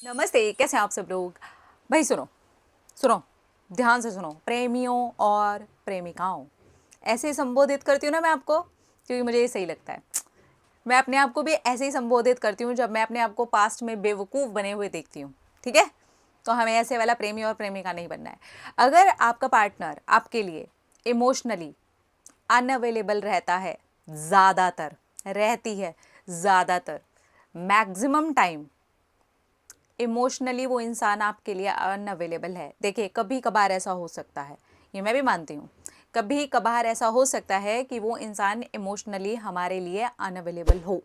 नमस्ते, कैसे हैं आप सब लोग। भाई सुनो सुनो, ध्यान से सुनो। प्रेमियों और प्रेमिकाओं ऐसे संबोधित करती हूँ ना मैं आपको, क्योंकि मुझे ये सही लगता है। मैं अपने आप को भी ऐसे ही संबोधित करती हूँ जब मैं अपने आप को पास्ट में बेवकूफ़ बने हुए देखती हूँ। ठीक है, तो हमें ऐसे वाला प्रेमी और प्रेमिका नहीं बनना है। अगर आपका पार्टनर आपके लिए इमोशनली अनअवेलेबल रहता है, ज़्यादातर रहती है, ज़्यादातर मैक्सिमम टाइम इमोशनली वो इंसान आपके लिए अनअवेलेबल है। देखिए, कभी कभार ऐसा हो सकता है, ये मैं भी मानती हूँ। कभी कभार ऐसा हो सकता है कि वो इंसान इमोशनली हमारे लिए अनअवेलेबल हो,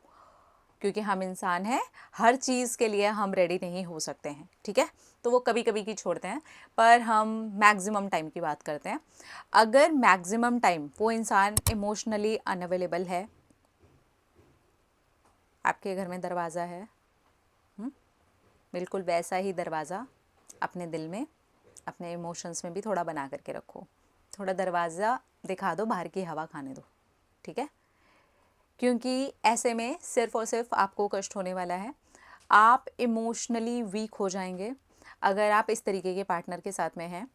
क्योंकि हम इंसान हैं, हर चीज़ के लिए हम रेडी नहीं हो सकते हैं। ठीक है, तो वो कभी कभी की छोड़ते हैं, पर हम मैक्सिमम टाइम की बात करते हैं। अगर मैक्सिमम टाइम वो इंसान इमोशनली अनअवेलेबल है, आपके घर में दरवाज़ा है, बिल्कुल वैसा ही दरवाज़ा अपने दिल में, अपने इमोशंस में भी थोड़ा बना करके रखो। थोड़ा दरवाज़ा दिखा दो, बाहर की हवा खाने दो। ठीक है, क्योंकि ऐसे में सिर्फ़ और सिर्फ आपको कष्ट होने वाला है। आप इमोशनली वीक हो जाएंगे अगर आप इस तरीके के पार्टनर के साथ में हैं,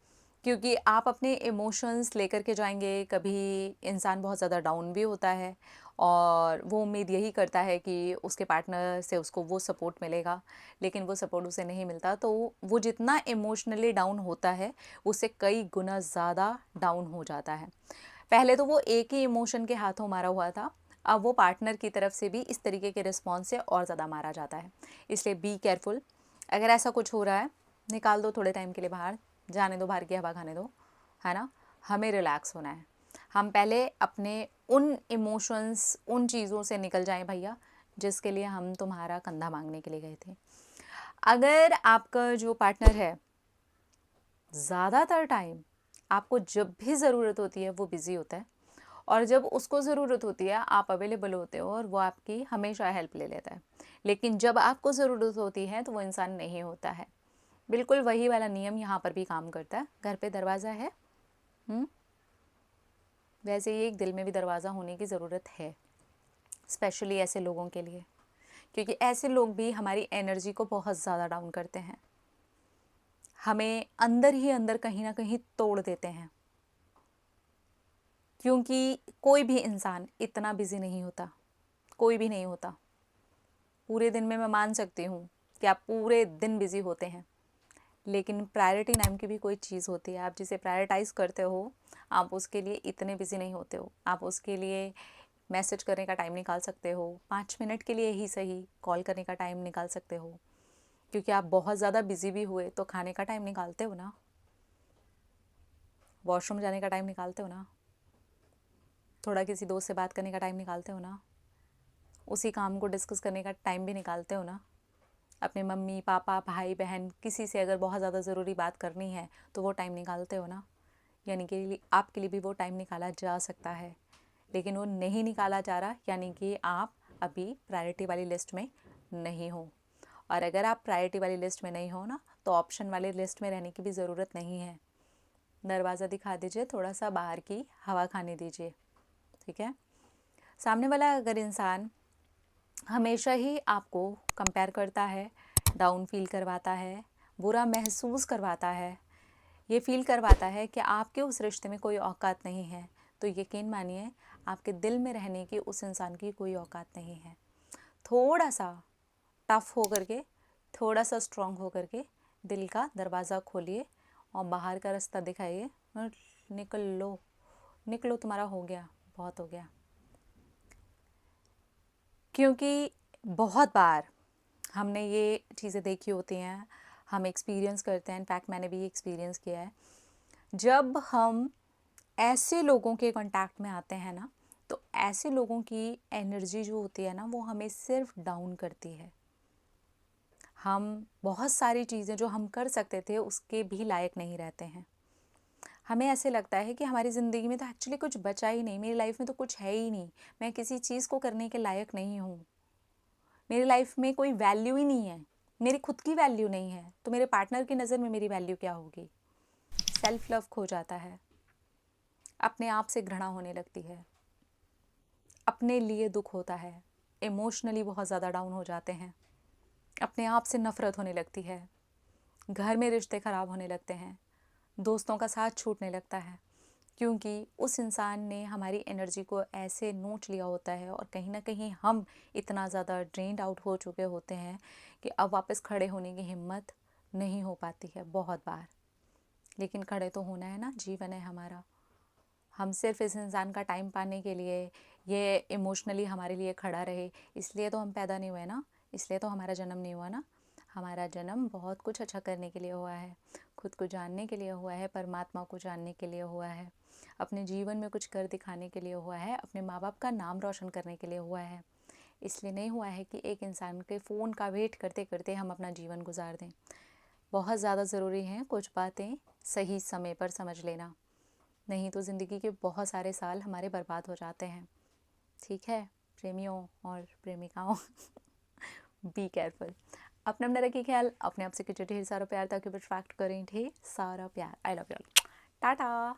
क्योंकि आप अपने इमोशंस लेकर के जाएंगे। कभी इंसान बहुत ज़्यादा डाउन भी होता है और वो उम्मीद यही करता है कि उसके पार्टनर से उसको वो सपोर्ट मिलेगा, लेकिन वो सपोर्ट उसे नहीं मिलता। तो वो जितना इमोशनली डाउन होता है, उससे कई गुना ज़्यादा डाउन हो जाता है। पहले तो वो एक ही इमोशन के हाथों मारा हुआ था, अब वो पार्टनर की तरफ से भी इस तरीके के रिस्पॉन्स से और ज़्यादा मारा जाता है। इसलिए बी केयरफुल। अगर ऐसा कुछ हो रहा है, निकाल दो थोड़े टाइम के लिए बाहर, जाने दो, बाहर की हवा खाने दो, है ना। हमें रिलैक्स होना है। हम पहले अपने उन इमोशंस, उन चीज़ों से निकल जाएं भैया, जिसके लिए हम तुम्हारा कंधा मांगने के लिए गए थे। अगर आपका जो पार्टनर है, ज़्यादातर टाइम आपको जब भी ज़रूरत होती है वो बिज़ी होता है, और जब उसको ज़रूरत होती है आप अवेलेबल होते हो और वो आपकी हमेशा हेल्प ले लेता है, लेकिन जब आपको ज़रूरत होती है तो वो इंसान नहीं होता है। बिल्कुल वही वाला नियम यहाँ पर भी काम करता है। घर पे दरवाज़ा है, वैसे ही एक दिल में भी दरवाज़ा होने की ज़रूरत है, स्पेशली ऐसे लोगों के लिए, क्योंकि ऐसे लोग भी हमारी एनर्जी को बहुत ज़्यादा डाउन करते हैं, हमें अंदर ही अंदर कहीं ना कहीं तोड़ देते हैं। क्योंकि कोई भी इंसान इतना बिजी नहीं होता, कोई भी नहीं होता। पूरे दिन में मैं मान सकती हूँ कि आप पूरे दिन बिजी होते हैं, लेकिन प्रायोरिटी नाम की भी कोई चीज़ होती है। आप जिसे प्रायोरिटाइज़ करते हो, आप उसके लिए इतने बिजी नहीं होते हो। आप उसके लिए मैसेज करने का टाइम निकाल सकते हो, 5 मिनट के लिए ही सही कॉल करने का टाइम निकाल सकते हो, क्योंकि आप बहुत ज़्यादा बिजी भी हुए तो खाने का टाइम निकालते हो ना, वॉशरूम जाने का टाइम निकालते हो ना, थोड़ा किसी दोस्त से बात करने का टाइम निकालते हो ना, उसी काम को डिस्कस करने का टाइम भी निकालते हो ना। अपने मम्मी पापा भाई बहन किसी से अगर बहुत ज़्यादा ज़रूरी बात करनी है तो वो टाइम निकालते हो ना। यानी कि आपके लिए भी वो टाइम निकाला जा सकता है, लेकिन वो नहीं निकाला जा रहा, यानी कि आप अभी प्रायोरिटी वाली लिस्ट में नहीं हो। और अगर आप प्रायोरिटी वाली लिस्ट में नहीं हो ना, तो ऑप्शन वाली लिस्ट में रहने की भी ज़रूरत नहीं है। दरवाज़ा दिखा दीजिए, थोड़ा सा बाहर की हवा खाने दीजिए। ठीक है, सामने वाला अगर इंसान हमेशा ही आपको कंपेयर करता है, डाउन फील करवाता है, बुरा महसूस करवाता है, ये फील करवाता है कि आपके उस रिश्ते में कोई औकात नहीं है, तो यकीन मानिए आपके दिल में रहने की उस इंसान की कोई औकात नहीं है। थोड़ा सा टफ हो करके, थोड़ा सा स्ट्रांग हो करके दिल का दरवाज़ा खोलिए और बाहर का रास्ता दिखाइए और निकल लो, निकलो, तुम्हारा हो गया, बहुत हो गया। क्योंकि बहुत बार हमने ये चीज़ें देखी होती हैं, हम एक्सपीरियंस करते हैं, इनफैक्ट मैंने भी ये एक्सपीरियंस किया है। जब हम ऐसे लोगों के कांटेक्ट में आते हैं ना, तो ऐसे लोगों की एनर्जी जो होती है ना, वो हमें सिर्फ डाउन करती है। हम बहुत सारी चीज़ें जो हम कर सकते थे उसके भी लायक नहीं रहते हैं। हमें ऐसे लगता है कि हमारी ज़िंदगी में तो एक्चुअली कुछ बचा ही नहीं, मेरी लाइफ में तो कुछ है ही नहीं, मैं किसी चीज़ को करने के लायक नहीं हूँ, मेरी लाइफ में कोई वैल्यू ही नहीं है, मेरी खुद की वैल्यू नहीं है, तो मेरे पार्टनर की नज़र में मेरी वैल्यू क्या होगी। सेल्फ लव खो जाता है, अपने आप से घृणा होने लगती है, अपने लिए दुख होता है, इमोशनली बहुत ज़्यादा डाउन हो जाते हैं। अपने आप से नफ़रत होने लगती है, घर में रिश्ते ख़राब होने लगते हैं, दोस्तों का साथ छूटने लगता है, क्योंकि उस इंसान ने हमारी एनर्जी को ऐसे नोच लिया होता है और कहीं ना कहीं हम इतना ज़्यादा ड्रेन्ड आउट हो चुके होते हैं कि अब वापस खड़े होने की हिम्मत नहीं हो पाती है बहुत बार। लेकिन खड़े तो होना है ना, जीवन है हमारा। हम सिर्फ इस इंसान का टाइम पाने के लिए, ये इमोशनली हमारे लिए खड़ा रहे, इसलिए तो हम पैदा नहीं हुए ना, इसलिए तो हमारा जन्म नहीं हुआ ना। हमारा जन्म बहुत कुछ अच्छा करने के लिए हुआ है, खुद को जानने के लिए हुआ है, परमात्मा को जानने के लिए हुआ है, अपने जीवन में कुछ कर दिखाने के लिए हुआ है, अपने माँ बाप का नाम रोशन करने के लिए हुआ है। इसलिए नहीं हुआ है कि एक इंसान के फ़ोन का वेट करते करते हम अपना जीवन गुजार दें। बहुत ज़्यादा ज़रूरी हैं कुछ बातें सही समय पर समझ लेना, नहीं तो ज़िंदगी के बहुत सारे साल हमारे बर्बाद हो जाते हैं। ठीक है प्रेमियों और प्रेमिकाओं, बी केयरफुल। अपना रखिए ख्याल, अपने आप से कीजिए ढेर सारा प्यार, ताकि बस फैक्ट करें ढेर सारा प्यार। I love you, Tata.